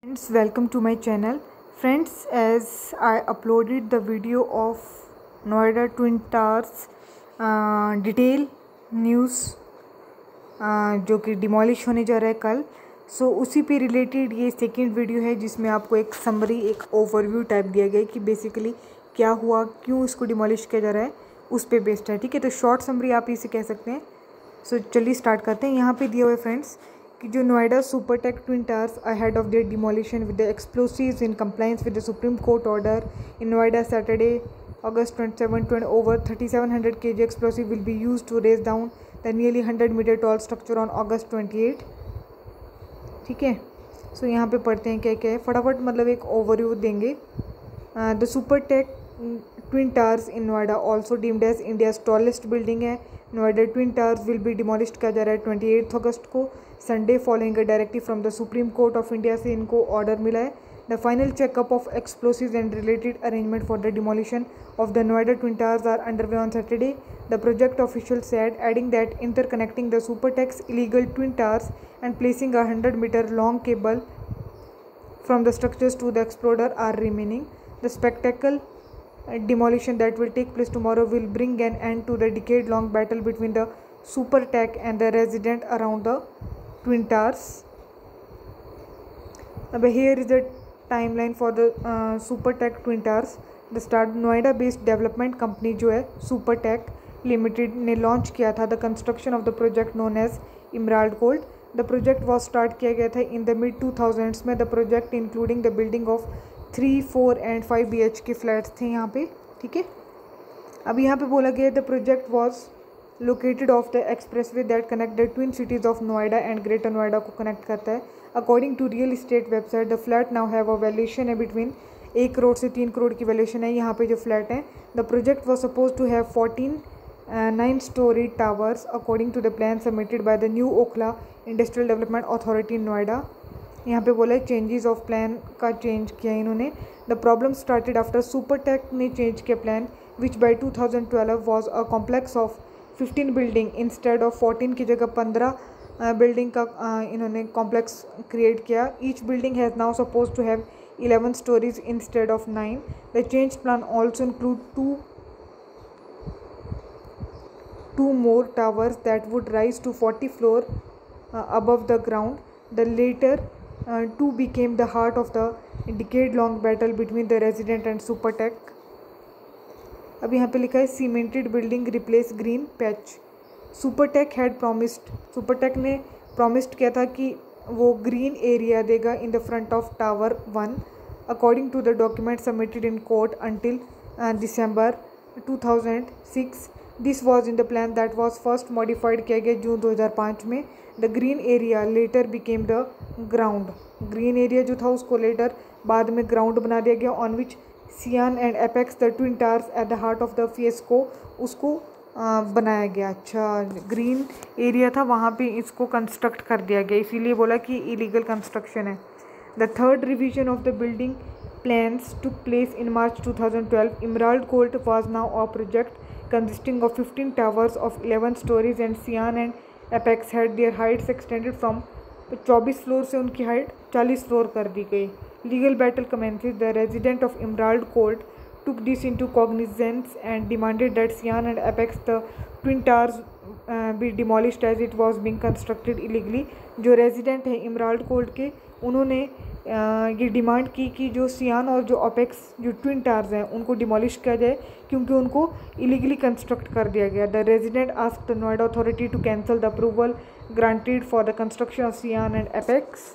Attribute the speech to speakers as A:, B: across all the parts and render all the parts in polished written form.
A: Friends, welcome to my channel. Friends, as I uploaded the video of Noida Twin Towers detail news जो कि demolish होने जा रहा है कल, सो उसी पे रिलेटेड ये सेकंड वीडियो है जिसमें आपको एक समरी, एक ओवरव्यू टाइप दिया गया है कि बेसिकली क्या हुआ, क्यों इसको डिमोलिश किया जा रहा है, उस पे बेस्ड है। ठीक है, तो शॉर्ट समरी आप इसे कह सकते हैं। सो चलिए स्टार्ट करते हैं। यहाँ पे दिया हुआ है फ्रेंड्स कि जो Noida Supertech twin towers ahead of their demolition with the explosives in compliance with the supreme court order in Noida Saturday August 27, over 3700 kg explosive will be used to raise down the nearly 100-meter tall structure on August 28। ठीक है, सो यहाँ पे पढ़ते हैं क्या क्या है फटाफट, मतलब एक ओवरव्यू देंगे। The Supertech twin towers in Noida also deemed as India's tallest building है। Noida twin towers will be demolished किया जा रहा है 28 अगस्त को, Sunday, following a directive from the supreme court of India से इनको ऑर्डर मिला है। The final checkup of explosives and related arrangement for the demolition of the Noida Twin Towers are underway on Saturday, the project officials said, adding that interconnecting the Supertech's illegal twin towers and placing a 100-meter long cable from the structures to the exploder are remaining. The spectacle demolition that will take place tomorrow will bring an end to the decade-long battle between the Supertech and the resident around the Twin Towers. Here is the timeline for the Supertech twin towers. The start Noida based development company जो है Supertech limited ने launch किया था the construction of the project known as emerald gold. The project was start किया गया था in the mid 2000s में। द प्रोजेक्ट including the building of 3, 4 and 5 BHK flats थे यहाँ पे। ठीक है, अब यहाँ पे बोला गया the project was located of the expressway that connect the twin cities of Noida and greater Noida को कनेक्ट करता है। According to real estate website the flat now have a valuation है बिटवीन 1 करोड़ से 3 करोड़ की वैल्यूएशन है यहाँ पे जो फ्लैट है। The project was suppose to have 14 9-story towers according to the plan submitted by the new Okhla industrial development authority in Noida. यहाँ पे बोला है चेंजेस ऑफ प्लान का चेंज किया इन्होंने। The problem started after Supertech ने चेंज किया plan which by 2012 was a complex of 15 building instead of 14 की जगह 15 बिल्डिंग का इन्होंने कॉम्प्लेक्स क्रिएट किया। Each building has now suppose to have 11 stories instead of 9। The change plan also include two more towers that would rise to 40 floor above the ground. The later two became the heart of the decade-long battle between the resident and Supertech. अब यहाँ पे लिखा है cemented building replace green patch. Supertech had promised, Supertech ने promised किया था कि वो ग्रीन एरिया देगा in the front of tower 1 according to the document submitted in court until December 2006। This was in the plan that was first modified किया गया जून 2005 में। The green area later became the ground, green area जो था उसको letter बाद में ground बना दिया गया ऑन विच सियान and apex the twin towers at the heart of the face को उसको बनाया गया। अच्छा, ग्रीन एरिया था वहाँ पे इसको कंस्ट्रक्ट कर दिया गया, इसीलिए बोला कि इलीगल कंस्ट्रक्शन है। The third revision of the building plans took place in March 2012. Emerald Gold was now a project consisting of 15 towers of 11 stories and Sian and Apex had their heights extended from 24 floor से उनकी height 40 floor कर दी गई। Legal battle commences. The resident of Emerald Gold took this into cognizance and demanded that Sian and Apex, the twin towers, be demolished as it was being constructed illegally. जो resident हैं emerald gold के, उन्होंने ये demand की कि जो सियान और जो अपेक्स जो ट्विन टावर्स हैं उनको डिमोलिश किया जाए क्योंकि उनको इलीगली कंस्ट्रक्ट कर दिया गया। The resident asked the Noida authority to cancel the approval granted for the construction of Ceyane and Apex.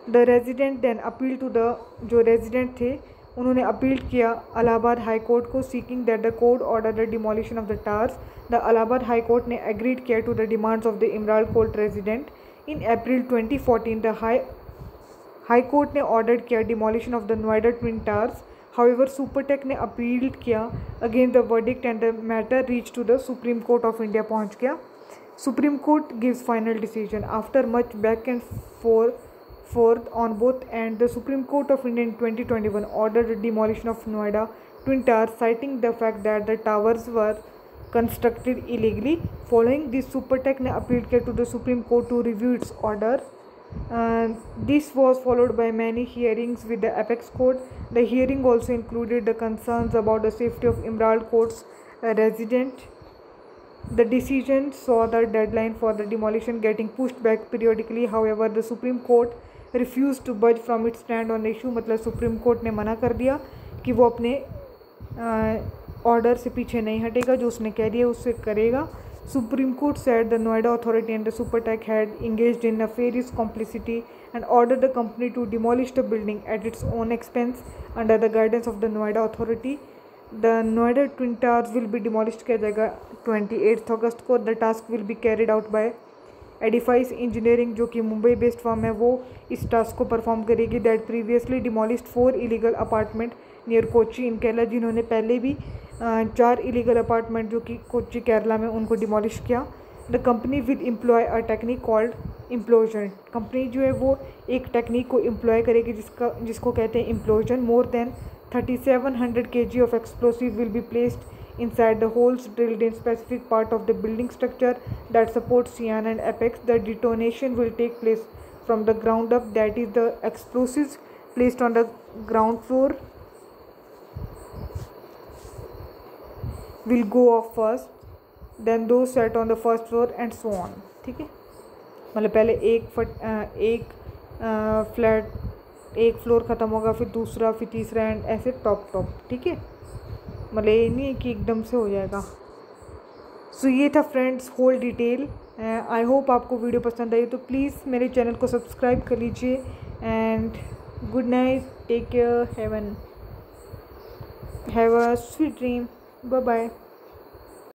A: The resident then appeal to the, जो रेजिडेंट थे उन्होंने अपील किया इलाहाबाद हाई कोर्ट को seeking that the court order the demolition of the towers. The Allahabad High Court ने agreed किया to the demands of the Emerald Gold resident. In April 2014 the High Court ने order किया demolition of the Noida twin towers. However Supertech ने appeal किया against the verdict and the matter reach to the supreme court of India पहुंच गया। Supreme court gives final decision after much back and forth on both, and the Supreme Court of India in 2021 ordered the demolition of Noida Twin Towers, citing the fact that the towers were constructed illegally. Following this, Supertech ने appealed किया to the Supreme Court to review its order. This was followed by many hearings with the apex court. The hearing also included the concerns about the safety of Emerald Court's resident. The decision saw the deadline for the demolition getting pushed back periodically. However, the Supreme Court refused to budge from its stand on the issue. मतलब supreme court ने मना कर दिया कि वो अपने order से पीछे नहीं हटेगा, जो उसने कह दिया उससे करेगा. Supreme Court said the Noida Authority and the Supertech had engaged in nefarious complicity and ordered the company to demolish the building at its own expense under the guidance of the Noida Authority. The Noida Twin Towers will be demolished किया जाएगा 28 अगस्त को. The task will be carried out by Edifice Engineering, जो कि Mumbai based firm है, वो इस task को परफॉर्म करेगी. That previously demolished 4 illegal apartment near Kochi in Kerala, जिन्होंने पहले भी 4 इलीगल अपार्टमेंट जो कि कोची केरला में उनको डिमोलिश किया. The company will employ a technique called implosion. Company जो है वो एक टेक्निक को एम्प्लॉय करेगी जिसको कहते हैं implosion. More than 3700 kg of explosive will be placed inside the holes drilled in specific part of the building structure that supports Cyan and Apex. The detonation will take place from the ground up, that is the explosives placed on the ground floor will go off first, then those set on the first floor and so on. ठीक है, मतलब पहले एक floor ख़त्म होगा, फिर दूसरा, फिर तीसरा एंड ऐसे टॉप. ठीक है, मतलब ये नहीं है कि एकदम से हो जाएगा. सो ये था friends whole detail. I hope आपको वीडियो पसंद आई, तो प्लीज़ मेरे चैनल को सब्सक्राइब कर लीजिए. And good night, take care, have a sweet dream, bye bye.